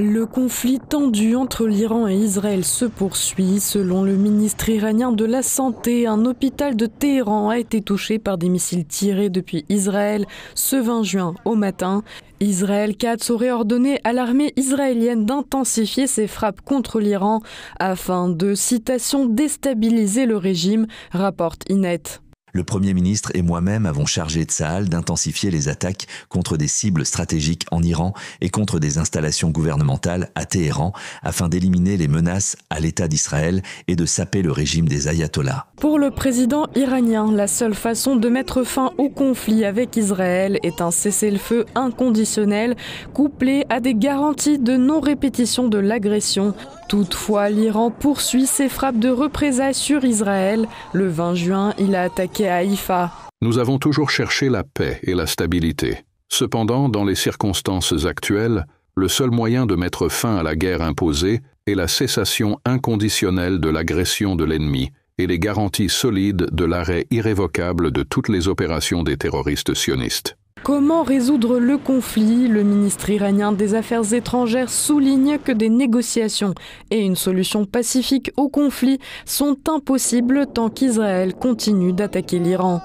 Le conflit tendu entre l'Iran et Israël se poursuit. Selon le ministre iranien de la Santé, un hôpital de Téhéran a été touché par des missiles tirés depuis Israël ce 20 juin au matin. Israël Katz aurait ordonné à l'armée israélienne d'intensifier ses frappes contre l'Iran afin de, citation, déstabiliser le régime, rapporte Inet. Le Premier ministre et moi-même avons chargé Tsahal d'intensifier les attaques contre des cibles stratégiques en Iran et contre des installations gouvernementales à Téhéran afin d'éliminer les menaces à l'État d'Israël et de saper le régime des ayatollahs. Pour le président iranien, la seule façon de mettre fin au conflit avec Israël est un cessez-le-feu inconditionnel couplé à des garanties de non-répétition de l'agression. Toutefois, l'Iran poursuit ses frappes de représailles sur Israël. Le 20 juin, il a attaqué à Haïfa. Nous avons toujours cherché la paix et la stabilité. Cependant, dans les circonstances actuelles, le seul moyen de mettre fin à la guerre imposée est la cessation inconditionnelle de l'agression de l'ennemi et les garanties solides de l'arrêt irrévocable de toutes les opérations des terroristes sionistes. Comment résoudre le conflit? Le ministre iranien des Affaires étrangères souligne que des négociations et une solution pacifique au conflit sont impossibles tant qu'Israël continue d'attaquer l'Iran.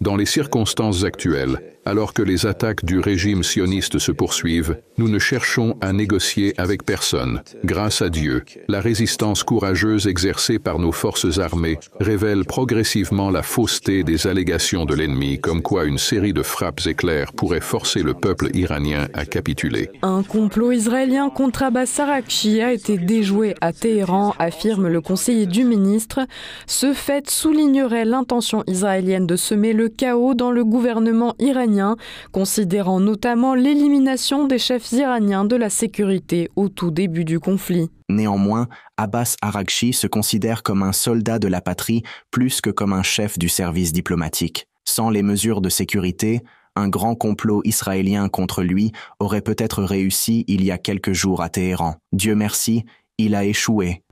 Dans les circonstances actuelles, alors que les attaques du régime sioniste se poursuivent, nous ne cherchons à négocier avec personne. Grâce à Dieu, la résistance courageuse exercée par nos forces armées révèle progressivement la fausseté des allégations de l'ennemi, comme quoi une série de frappes éclairs pourrait forcer le peuple iranien à capituler. Un complot israélien contre Abbas Araghchi a été déjoué à Téhéran, affirme le conseiller du ministre. Ce fait soulignerait l'intention israélienne de semer le chaos dans le gouvernement iranien, considérant notamment l'élimination des chefs iraniens de la sécurité au tout début du conflit. Néanmoins, Abbas Araghchi se considère comme un soldat de la patrie plus que comme un chef du service diplomatique. Sans les mesures de sécurité, un grand complot israélien contre lui aurait peut-être réussi il y a quelques jours à Téhéran. Dieu merci, il a échoué.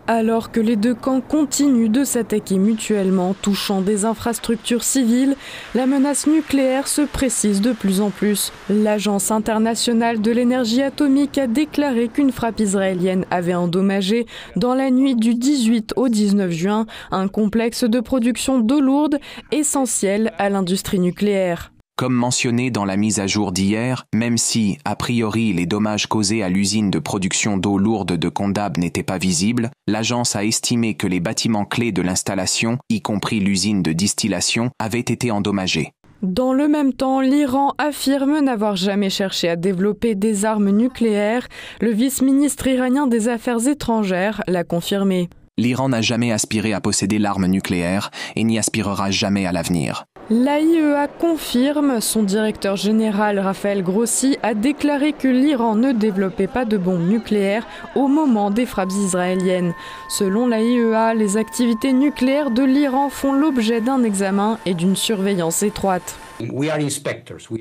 Alors que les deux camps continuent de s'attaquer mutuellement, touchant des infrastructures civiles, la menace nucléaire se précise de plus en plus. L'Agence internationale de l'énergie atomique a déclaré qu'une frappe israélienne avait endommagé, dans la nuit du 18 au 19 juin, un complexe de production d'eau lourde essentiel à l'industrie nucléaire. Comme mentionné dans la mise à jour d'hier, même si, a priori, les dommages causés à l'usine de production d'eau lourde de Kondab n'étaient pas visibles, l'agence a estimé que les bâtiments clés de l'installation, y compris l'usine de distillation, avaient été endommagés. Dans le même temps, l'Iran affirme n'avoir jamais cherché à développer des armes nucléaires. Le vice-ministre iranien des Affaires étrangères l'a confirmé. L'Iran n'a jamais aspiré à posséder l'arme nucléaire et n'y aspirera jamais à l'avenir. L'AIEA confirme, son directeur général Raphaël Grossi a déclaré que l'Iran ne développait pas de bombes nucléaires au moment des frappes israéliennes. Selon l'AIEA, les activités nucléaires de l'Iran font l'objet d'un examen et d'une surveillance étroite.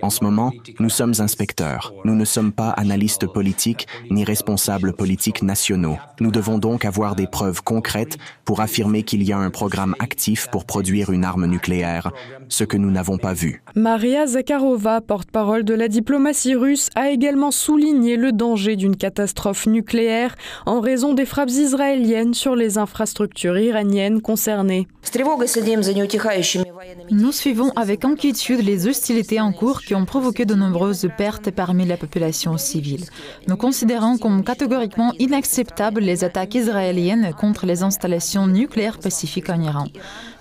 En ce moment, nous sommes inspecteurs. Nous ne sommes pas analystes politiques ni responsables politiques nationaux. Nous devons donc avoir des preuves concrètes pour affirmer qu'il y a un programme actif pour produire une arme nucléaire, ce que nous n'avons pas vu. Maria Zakharova, porte-parole de la diplomatie russe, a également souligné le danger d'une catastrophe nucléaire en raison des frappes israéliennes sur les infrastructures iraniennes concernées. Nous suivons avec inquiétude les hostilités en cours qui ont provoqué de nombreuses pertes parmi la population civile. Nous considérons comme catégoriquement inacceptables les attaques israéliennes contre les installations nucléaires pacifiques en Iran.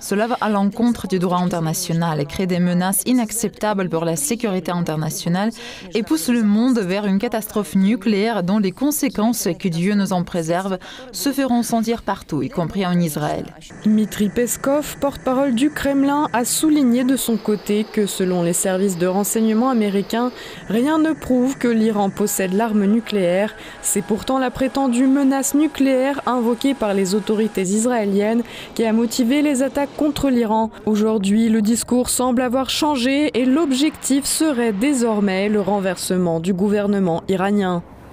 Cela va à l'encontre du droit international et crée des menaces inacceptables pour la sécurité internationale et pousse le monde vers une catastrophe nucléaire dont les conséquences, que Dieu nous en préserve, se feront sentir partout, y compris en Israël. Dmitri Peskov, porte-parole du Kremlin, a souligné de son côté que selon les services de renseignement américains, rien ne prouve que l'Iran possède l'arme nucléaire. C'est pourtant la prétendue menace nucléaire invoquée par les autorités israéliennes qui a motivé les attaques contre l'Iran. Aujourd'hui, le discours semble avoir changé et l'objectif serait désormais le renversement du gouvernement iranien.